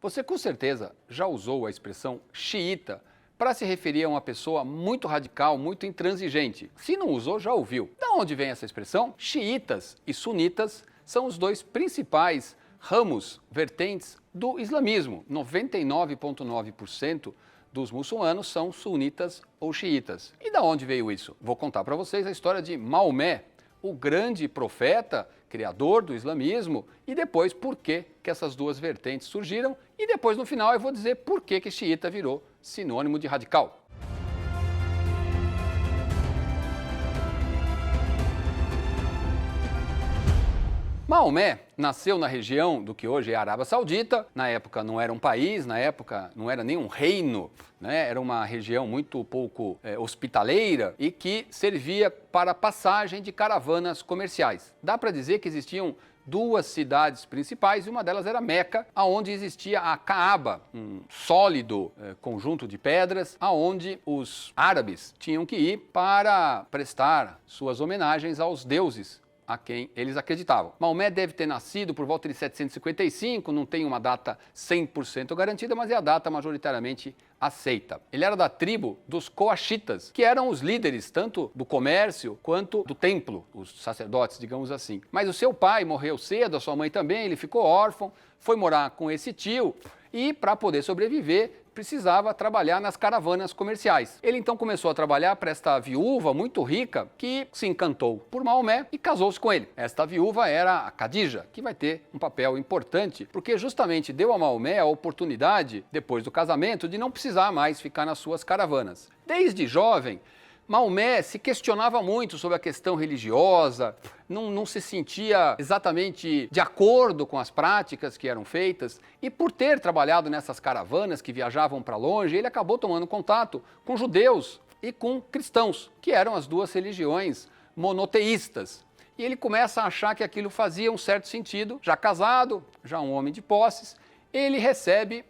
Você com certeza já usou a expressão xiita para se referir a uma pessoa muito radical, muito intransigente. Se não usou, já ouviu. Da onde vem essa expressão? Xiitas e sunitas são os dois principais ramos, vertentes do islamismo. 99,9% dos muçulmanos são sunitas ou xiitas. E da onde veio isso? Vou contar para vocês a história de Maomé, o grande profeta, criador do islamismo, e depois por que essas duas vertentes surgiram, e depois no final eu vou dizer por que xiita virou sinônimo de radical. Maomé nasceu na região do que hoje é a Arábia Saudita. Na época não era um país, na época não era nem um reino, né? Era uma região muito pouco hospitaleira e que servia para passagem de caravanas comerciais. Dá para dizer que existiam duas cidades principais e uma delas era Meca, aonde existia a Caaba, um sólido conjunto de pedras, aonde os árabes tinham que ir para prestar suas homenagens aos deuses a quem eles acreditavam. Maomé deve ter nascido por volta de 755, não tem uma data 100% garantida, mas é a data majoritariamente aceita. Ele era da tribo dos coaxitas, que eram os líderes tanto do comércio quanto do templo, os sacerdotes, digamos assim. Mas o seu pai morreu cedo, a sua mãe também, ele ficou órfão, foi morar com esse tio e, para poder sobreviver, precisava trabalhar nas caravanas comerciais. Ele então começou a trabalhar para esta viúva muito rica que se encantou por Maomé e casou-se com ele. Esta viúva era a Khadija, que vai ter um papel importante, porque justamente deu a Maomé a oportunidade, depois do casamento, de não precisar mais ficar nas suas caravanas. Desde jovem, Maomé se questionava muito sobre a questão religiosa, não se sentia exatamente de acordo com as práticas que eram feitas, e por ter trabalhado nessas caravanas que viajavam para longe, ele acabou tomando contato com judeus e com cristãos, que eram as duas religiões monoteístas. E ele começa a achar que aquilo fazia um certo sentido. Já casado, já um homem de posses, ele recebe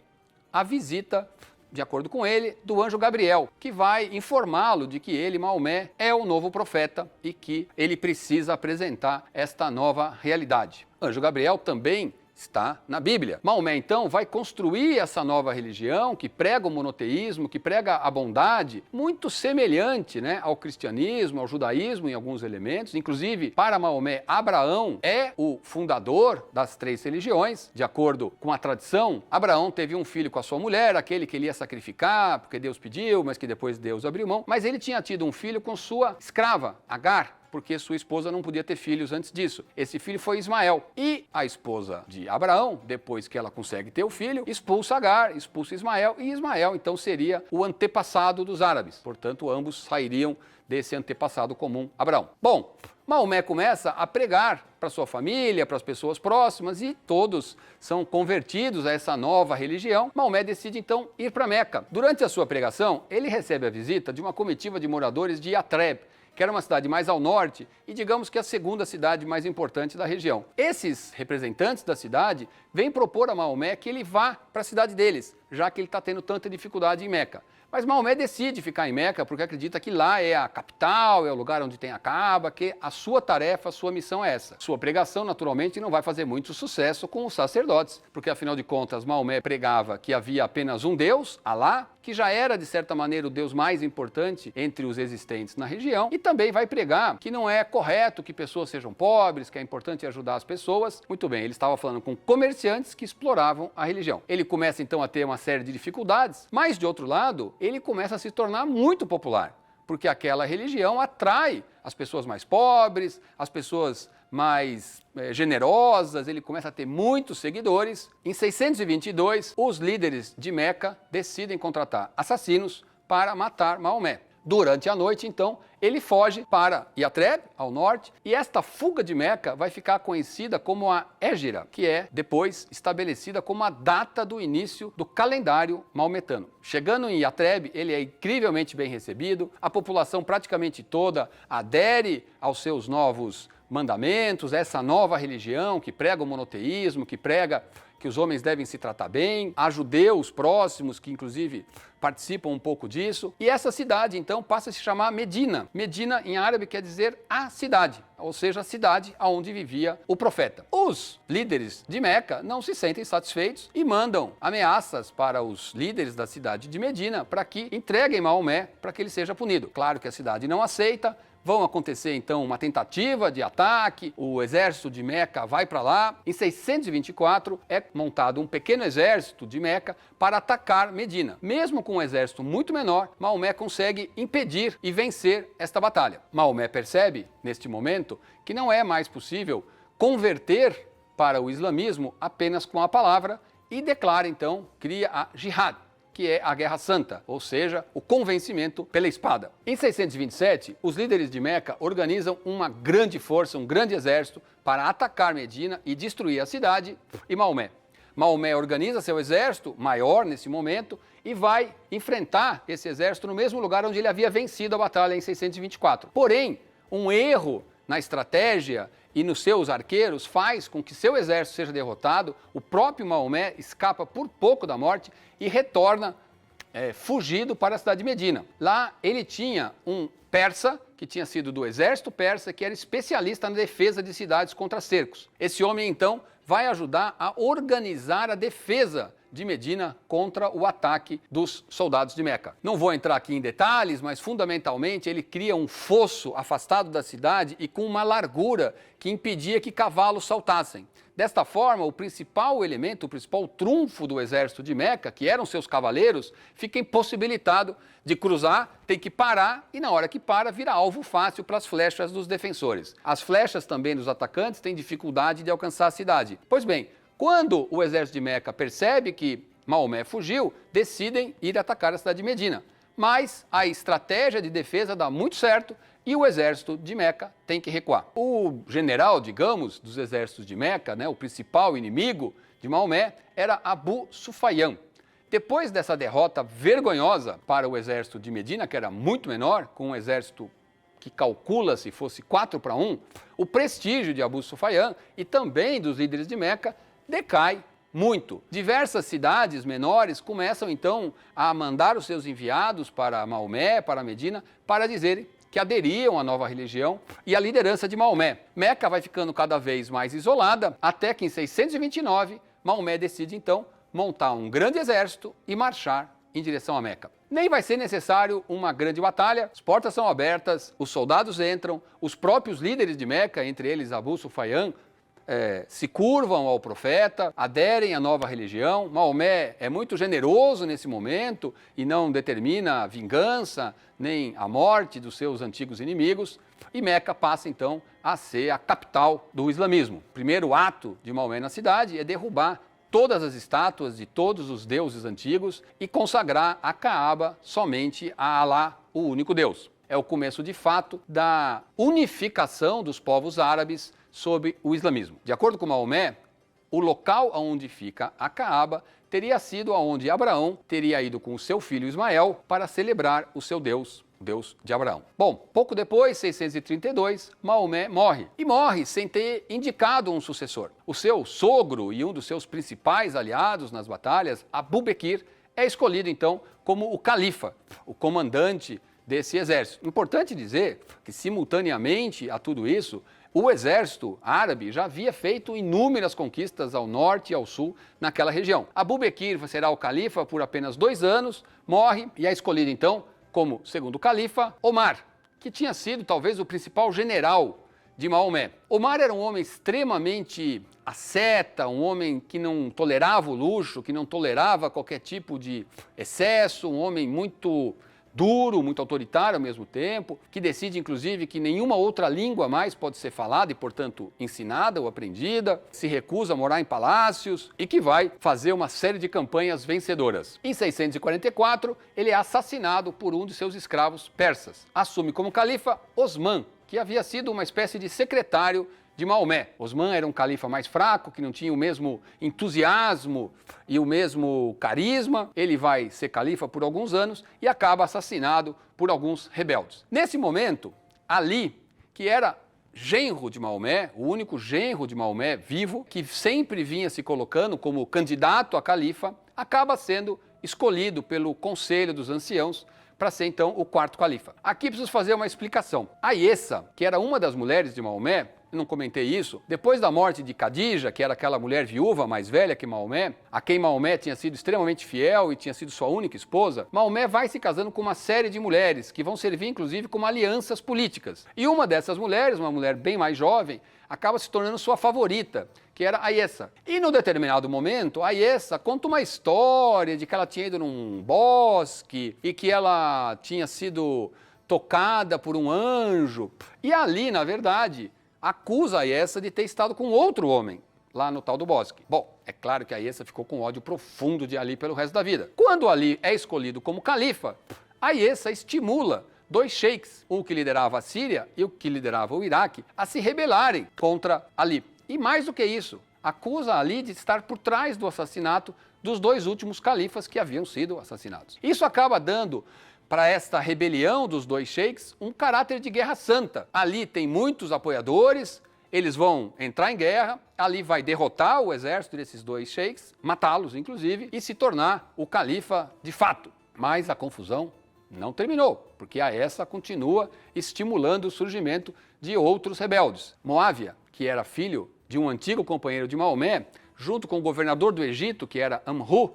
a visita, de acordo com ele, do anjo Gabriel, que vai informá-lo de que ele, Maomé, é o novo profeta e que ele precisa apresentar esta nova realidade. Anjo Gabriel também está na Bíblia. Maomé, então, vai construir essa nova religião que prega o monoteísmo, que prega a bondade, muito semelhante, né, ao cristianismo, ao judaísmo em alguns elementos. Inclusive, para Maomé, Abraão é o fundador das três religiões. De acordo com a tradição, Abraão teve um filho com a sua mulher, aquele que ele ia sacrificar, porque Deus pediu, mas que depois Deus abriu mão. Mas ele tinha tido um filho com sua escrava, Agar, porque sua esposa não podia ter filhos antes disso. Esse filho foi Ismael. E a esposa de Abraão, depois que ela consegue ter o filho, expulsa Agar, expulsa Ismael, e Ismael então seria o antepassado dos árabes. Portanto, ambos sairiam desse antepassado comum, Abraão. Bom, Maomé começa a pregar para sua família, para as pessoas próximas, e todos são convertidos a essa nova religião. Maomé decide então ir para Meca. Durante a sua pregação, ele recebe a visita de uma comitiva de moradores de Yatreb, que era uma cidade mais ao norte e digamos que a segunda cidade mais importante da região. Esses representantes da cidade vêm propor a Maomé que ele vá para a cidade deles, já que ele está tendo tanta dificuldade em Meca. Mas Maomé decide ficar em Meca porque acredita que lá é a capital, é o lugar onde tem a Caaba, que a sua tarefa, a sua missão é essa. Sua pregação, naturalmente, não vai fazer muito sucesso com os sacerdotes, porque afinal de contas Maomé pregava que havia apenas um Deus, Alá, que já era de certa maneira o Deus mais importante entre os existentes na região, e também vai pregar que não é correto que pessoas sejam pobres, que é importante ajudar as pessoas. Muito bem, ele estava falando com comerciantes que exploravam a religião. Ele começa então a ter uma série de dificuldades, mas de outro lado, ele começa a se tornar muito popular, porque aquela religião atrai as pessoas mais pobres, as pessoas mais generosas, ele começa a ter muitos seguidores. Em 622, os líderes de Meca decidem contratar assassinos para matar Maomé. Durante a noite, então, ele foge para Yatreb, ao norte, e esta fuga de Meca vai ficar conhecida como a Hégira, que é depois estabelecida como a data do início do calendário maometano. Chegando em Yatreb, ele é incrivelmente bem recebido, a população praticamente toda adere aos seus novos mandamentos, essa nova religião que prega o monoteísmo, que prega que os homens devem se tratar bem, há judeus próximos que inclusive participam um pouco disso, e essa cidade então passa a se chamar Medina. Medina em árabe quer dizer a cidade, ou seja, a cidade onde vivia o profeta. Os líderes de Meca não se sentem satisfeitos e mandam ameaças para os líderes da cidade de Medina para que entreguem Maomé para que ele seja punido. Claro que a cidade não aceita. Vão acontecer então uma tentativa de ataque, o exército de Meca vai para lá. Em 624 é montado um pequeno exército de Meca para atacar Medina. Mesmo com um exército muito menor, Maomé consegue impedir e vencer esta batalha. Maomé percebe, neste momento, que não é mais possível converter para o islamismo apenas com a palavra e declara então, cria a jihad, que é a Guerra Santa, ou seja, o convencimento pela espada. Em 627, os líderes de Meca organizam uma grande força, um grande exército para atacar Medina e destruir a cidade e Maomé. Maomé organiza seu exército, maior nesse momento, e vai enfrentar esse exército no mesmo lugar onde ele havia vencido a batalha em 624. Porém, um erro na estratégia e nos seus arqueiros faz com que seu exército seja derrotado, o próprio Maomé escapa por pouco da morte e retorna fugido para a cidade de Medina. Lá ele tinha um persa, que tinha sido do exército persa, que era especialista na defesa de cidades contra cercos. Esse homem então vai ajudar a organizar a defesa de Medina contra o ataque dos soldados de Meca. Não vou entrar aqui em detalhes, mas fundamentalmente ele cria um fosso afastado da cidade e com uma largura que impedia que cavalos saltassem. Desta forma, o principal elemento, o principal trunfo do exército de Meca, que eram seus cavaleiros, fica impossibilitado de cruzar, tem que parar e na hora que para, vira alvo fácil para as flechas dos defensores. As flechas também dos atacantes têm dificuldade de alcançar a cidade. Pois bem, quando o exército de Meca percebe que Maomé fugiu, decidem ir atacar a cidade de Medina. Mas a estratégia de defesa dá muito certo e o exército de Meca tem que recuar. O general, digamos, dos exércitos de Meca, o principal inimigo de Maomé, era Abu Sufyan. Depois dessa derrota vergonhosa para o exército de Medina, que era muito menor, com um exército que calcula-se fosse 4-1, o prestígio de Abu Sufyan e também dos líderes de Meca decai muito. Diversas cidades menores começam então a mandar os seus enviados para Maomé, para Medina, para dizerem que aderiam à nova religião e à liderança de Maomé. Meca vai ficando cada vez mais isolada, até que em 629, Maomé decide então montar um grande exército e marchar em direção a Meca. Nem vai ser necessário uma grande batalha, as portas são abertas, os soldados entram, os próprios líderes de Meca, entre eles Abu Sufyan, se curvam ao profeta, aderem à nova religião. Maomé é muito generoso nesse momento e não determina a vingança nem a morte dos seus antigos inimigos. E Meca passa então a ser a capital do islamismo. O primeiro ato de Maomé na cidade é derrubar todas as estátuas de todos os deuses antigos e consagrar a Caaba somente a Alá, o único Deus. É o começo de fato da unificação dos povos árabes sob o islamismo. De acordo com Maomé, o local onde fica a Caaba teria sido aonde Abraão teria ido com o seu filho Ismael para celebrar o seu Deus, o Deus de Abraão. Bom, pouco depois, 632, Maomé morre. E morre sem ter indicado um sucessor. O seu sogro e um dos seus principais aliados nas batalhas, Abu Bekir, é escolhido então como o califa, o comandante desse exército. Importante dizer que, simultaneamente a tudo isso, o exército árabe já havia feito inúmeras conquistas ao norte e ao sul naquela região. Abu Bekir será o califa por apenas 2 anos, morre e é escolhido então como segundo califa Omar, que tinha sido talvez o principal general de Maomé. Omar era um homem extremamente asceta, um homem que não tolerava o luxo, que não tolerava qualquer tipo de excesso, um homem muito duro, muito autoritário ao mesmo tempo, que decide inclusive que nenhuma outra língua mais pode ser falada e, portanto, ensinada ou aprendida, se recusa a morar em palácios e que vai fazer uma série de campanhas vencedoras. Em 644, ele é assassinado por um de seus escravos persas. Assume como califa Osman, que havia sido uma espécie de secretário de Maomé. Osman era um califa mais fraco, que não tinha o mesmo entusiasmo e o mesmo carisma. Ele vai ser califa por alguns anos e acaba assassinado por alguns rebeldes. Nesse momento, Ali, que era genro de Maomé, o único genro de Maomé vivo, que sempre vinha se colocando como candidato a califa, acaba sendo escolhido pelo Conselho dos Anciãos para ser então o quarto califa. Aqui preciso fazer uma explicação. Ayessa, que era uma das mulheres de Maomé, eu não comentei isso, depois da morte de Khadija, que era aquela mulher viúva mais velha que Maomé, a quem Maomé tinha sido extremamente fiel e tinha sido sua única esposa, Maomé vai se casando com uma série de mulheres que vão servir inclusive como alianças políticas. E uma dessas mulheres, uma mulher bem mais jovem, acaba se tornando sua favorita, que era Ayessa. E num determinado momento, Ayessa conta uma história de que ela tinha ido num bosque e que ela tinha sido tocada por um anjo. E ali, na verdade, acusa Ayessa de ter estado com outro homem lá no tal do bosque. Bom, é claro que Ayessa ficou com ódio profundo de Ali pelo resto da vida. Quando Ali é escolhido como califa, Ayessa estimula dois sheiks, um que liderava a Síria e o que liderava o Iraque, a se rebelarem contra Ali. E mais do que isso, acusa Ali de estar por trás do assassinato dos dois últimos califas que haviam sido assassinados. Isso acaba dando para esta rebelião dos dois sheiks um caráter de guerra santa. Ali tem muitos apoiadores, eles vão entrar em guerra, Ali vai derrotar o exército desses dois sheiks, matá-los inclusive, e se tornar o califa de fato. Mas a confusão não terminou, porque Ayessa continua estimulando o surgimento de outros rebeldes. Moávia, que era filho de um antigo companheiro de Maomé, junto com o governador do Egito, que era Amru,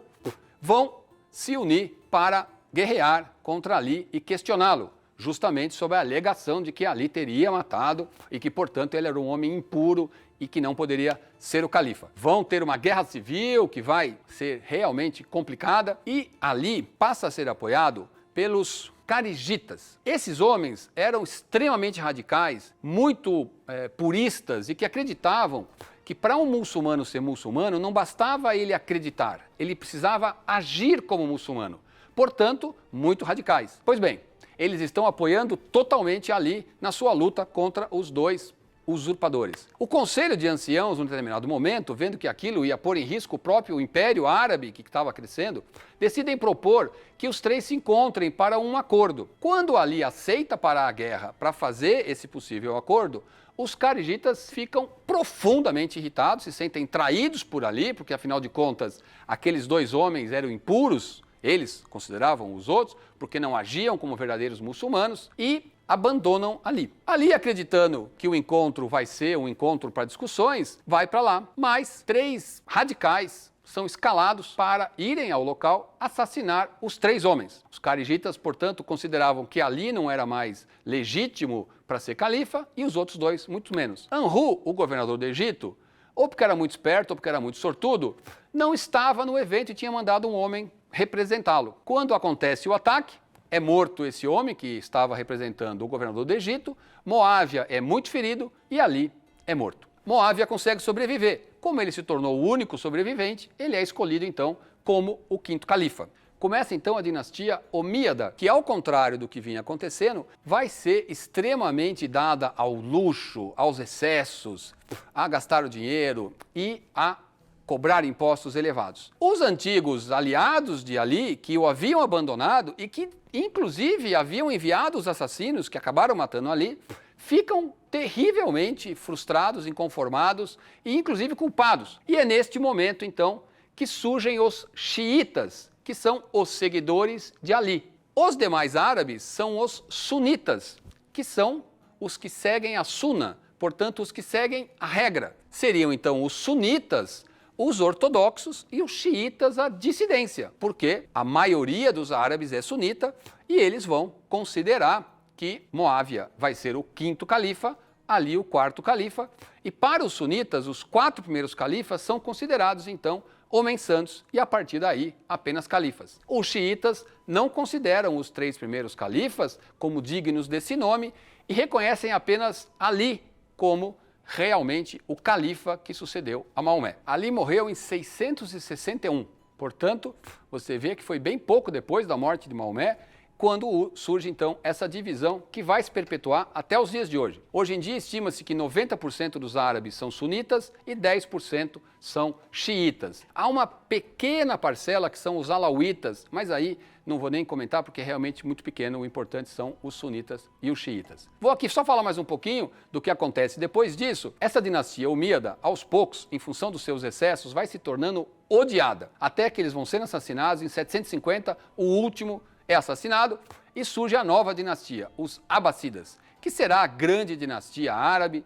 vão se unir para guerrear contra Ali e questioná-lo, justamente sobre a alegação de que Ali teria matado e que, portanto, ele era um homem impuro e que não poderia ser o califa. Vão ter uma guerra civil que vai ser realmente complicada e Ali passa a ser apoiado pelos carigitas. Esses homens eram extremamente radicais, muito puristas e que acreditavam que para um muçulmano ser muçulmano não bastava ele acreditar, ele precisava agir como muçulmano. Portanto, muito radicais. Pois bem, eles estão apoiando totalmente Ali na sua luta contra os dois usurpadores. O Conselho de Anciãos, num determinado momento, vendo que aquilo ia pôr em risco o próprio Império Árabe, que estava crescendo, decidem propor que os três se encontrem para um acordo. Quando Ali aceita parar a guerra para fazer esse possível acordo, os carigitas ficam profundamente irritados, se sentem traídos por Ali, porque afinal de contas, aqueles dois homens eram impuros, eles consideravam os outros, porque não agiam como verdadeiros muçulmanos, e abandonam Ali. Ali, acreditando que o encontro vai ser um encontro para discussões, vai para lá. Mas três radicais são escalados para irem ao local assassinar os três homens. Os carigitas, portanto, consideravam que Ali não era mais legítimo para ser califa e os outros dois muito menos. Amru, o governador do Egito, ou porque era muito esperto ou porque era muito sortudo, não estava no evento e tinha mandado um homem representá-lo. Quando acontece o ataque, é morto esse homem que estava representando o governador do Egito, Moávia é muito ferido e Ali é morto. Moávia consegue sobreviver. Como ele se tornou o único sobrevivente, ele é escolhido então como o quinto califa. Começa então a dinastia Omíada, que ao contrário do que vinha acontecendo, vai ser extremamente dada ao luxo, aos excessos, a gastar o dinheiro e a cobrar impostos elevados. Os antigos aliados de Ali, que o haviam abandonado e que inclusive haviam enviado os assassinos que acabaram matando Ali, ficam terrivelmente frustrados, inconformados e inclusive culpados. E é neste momento então que surgem os xiitas, que são os seguidores de Ali. Os demais árabes são os sunitas, que são os que seguem a suna, portanto os que seguem a regra. Seriam então os sunitas os ortodoxos e os xiitas a dissidência, porque a maioria dos árabes é sunita e eles vão considerar que Moávia vai ser o quinto califa, Ali o quarto califa, e para os sunitas, os quatro primeiros califas são considerados então homens santos e a partir daí apenas califas. Os xiitas não consideram os três primeiros califas como dignos desse nome e reconhecem apenas Ali como realmente o califa que sucedeu a Maomé. Ali morreu em 661, portanto, você vê que foi bem pouco depois da morte de Maomé quando surge então essa divisão que vai se perpetuar até os dias de hoje. Hoje em dia estima-se que 90% dos árabes são sunitas e 10% são xiitas. Há uma pequena parcela que são os alauítas, mas aí não vou nem comentar porque é realmente muito pequeno, o importante são os sunitas e os xiitas. Vou aqui só falar mais um pouquinho do que acontece depois disso. Essa dinastia umíada, aos poucos, em função dos seus excessos, vai se tornando odiada, até que eles vão sendo assassinados. Em 750, o último é assassinado e surge a nova dinastia, os Abássidas, que será a grande dinastia árabe.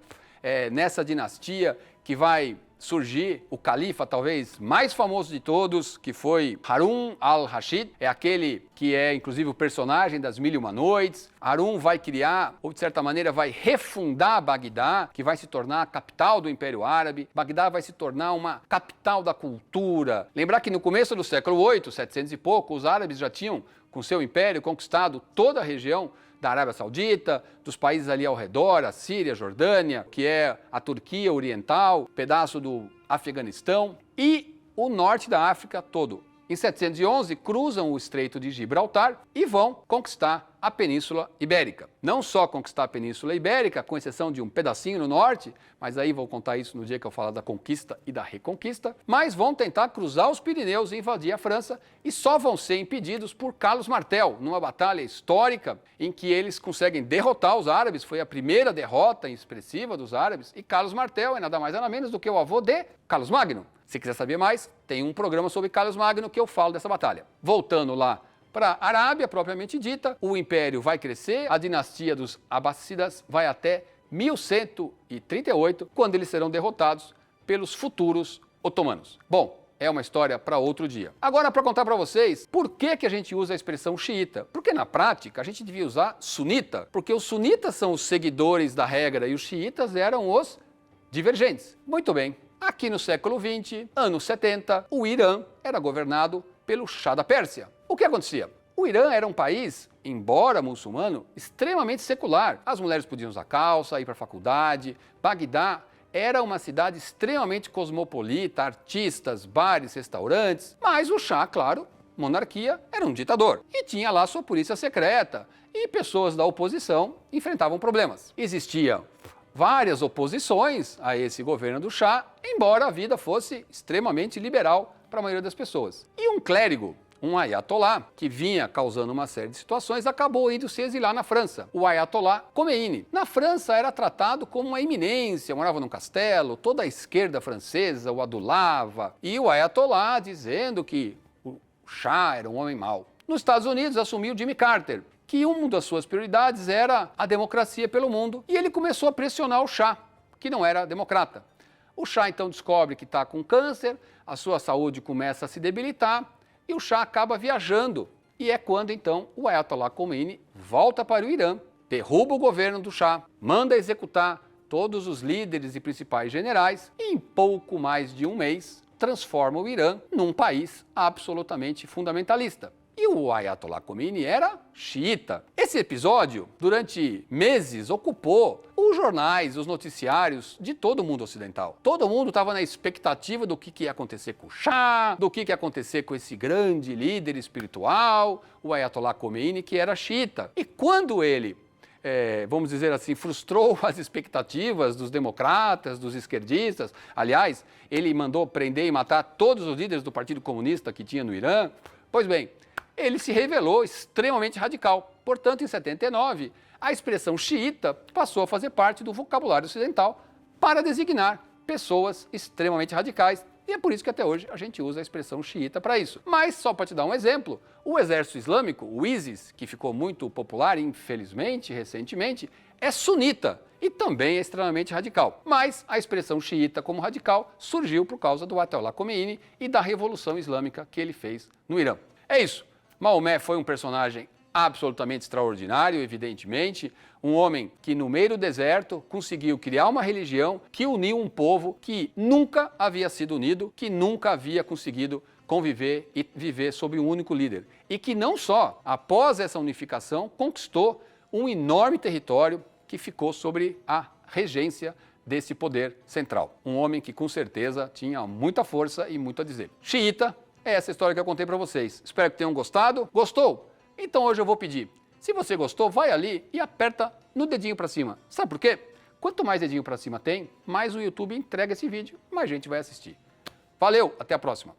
Nessa dinastia que vai surgir o califa talvez mais famoso de todos, que foi Harun al-Rashid, é aquele que é inclusive o personagem das Mil e Uma Noites. Harun vai criar, ou de certa maneira vai refundar Bagdá, que vai se tornar a capital do Império Árabe. Bagdá vai se tornar uma capital da cultura. Lembrar que no começo do século 8, 700 e pouco, os árabes já tinham, com seu império, conquistado toda a região da Arábia Saudita, dos países ali ao redor, a Síria, a Jordânia, que é a Turquia Oriental, pedaço do Afeganistão e o norte da África todo. Em 711, cruzam o Estreito de Gibraltar e vão conquistar a Península Ibérica. Não só conquistar a Península Ibérica, com exceção de um pedacinho no norte, mas aí vou contar isso no dia que eu falar da conquista e da reconquista, mas vão tentar cruzar os Pirineus e invadir a França e só vão ser impedidos por Carlos Martel, numa batalha histórica em que eles conseguem derrotar os árabes. Foi a primeira derrota expressiva dos árabes e Carlos Martel é nada mais nada menos do que o avô de Carlos Magno. Se quiser saber mais, tem um programa sobre Carlos Magno que eu falo dessa batalha. Voltando lá para a Arábia, propriamente dita, o império vai crescer, a dinastia dos Abássidas vai até 1138, quando eles serão derrotados pelos futuros otomanos. Bom, é uma história para outro dia. Agora, para contar para vocês, por que a gente usa a expressão xiita? Porque na prática a gente devia usar sunita, porque os sunitas são os seguidores da regra e os xiitas eram os divergentes. Muito bem. Aqui no século XX, anos 70, o Irã era governado pelo Shah da Pérsia. O que acontecia? O Irã era um país, embora muçulmano, extremamente secular. As mulheres podiam usar calça, ir para a faculdade. Bagdá era uma cidade extremamente cosmopolita, artistas, bares, restaurantes. Mas o Shah, claro, monarquia, era um ditador. E tinha lá sua polícia secreta. E pessoas da oposição enfrentavam problemas. Existia várias oposições a esse governo do Shah, embora a vida fosse extremamente liberal para a maioria das pessoas. E um clérigo, um ayatolá, que vinha causando uma série de situações, acabou indo se exilar na França, o ayatolá Khomeini. Na França era tratado como uma eminência, morava num castelo, toda a esquerda francesa o adulava, e o ayatolá dizendo que o Shah era um homem mau. Nos Estados Unidos assumiu Jimmy Carter, que uma das suas prioridades era a democracia pelo mundo, e ele começou a pressionar o Shah, que não era democrata. O Shah então descobre que está com câncer, a sua saúde começa a se debilitar, e o Shah acaba viajando. E é quando então o Ayatollah Khomeini volta para o Irã, derruba o governo do Shah, manda executar todos os líderes e principais generais, e em pouco mais de um mês transforma o Irã num país absolutamente fundamentalista. E o Ayatollah Khomeini era xiita. Esse episódio, durante meses, ocupou os jornais, os noticiários de todo o mundo ocidental. Todo mundo estava na expectativa do que ia acontecer com o Shah, do que ia acontecer com esse grande líder espiritual, o Ayatollah Khomeini, que era xiita. E quando ele, vamos dizer assim, frustrou as expectativas dos democratas, dos esquerdistas, aliás, ele mandou prender e matar todos os líderes do Partido Comunista que tinha no Irã, pois bem, ele se revelou extremamente radical. Portanto, em 79, a expressão xiita passou a fazer parte do vocabulário ocidental para designar pessoas extremamente radicais. E é por isso que até hoje a gente usa a expressão xiita para isso. Mas, só para te dar um exemplo, o exército islâmico, o ISIS, que ficou muito popular, infelizmente, recentemente, é sunita e também é extremamente radical. Mas a expressão xiita como radical surgiu por causa do Ayatollah Khomeini e da Revolução Islâmica que ele fez no Irã. É isso. Maomé foi um personagem absolutamente extraordinário, evidentemente, um homem que no meio do deserto conseguiu criar uma religião que uniu um povo que nunca havia sido unido, que nunca havia conseguido conviver e viver sob um único líder. E que não só, após essa unificação, conquistou um enorme território que ficou sobre a regência desse poder central. Um homem que com certeza tinha muita força e muito a dizer. Xiita. É essa história que eu contei para vocês. Espero que tenham gostado. Gostou? Então hoje eu vou pedir, se você gostou, vai ali e aperta no dedinho para cima. Sabe por quê? Quanto mais dedinho para cima tem, mais o YouTube entrega esse vídeo, mais gente vai assistir. Valeu, até a próxima.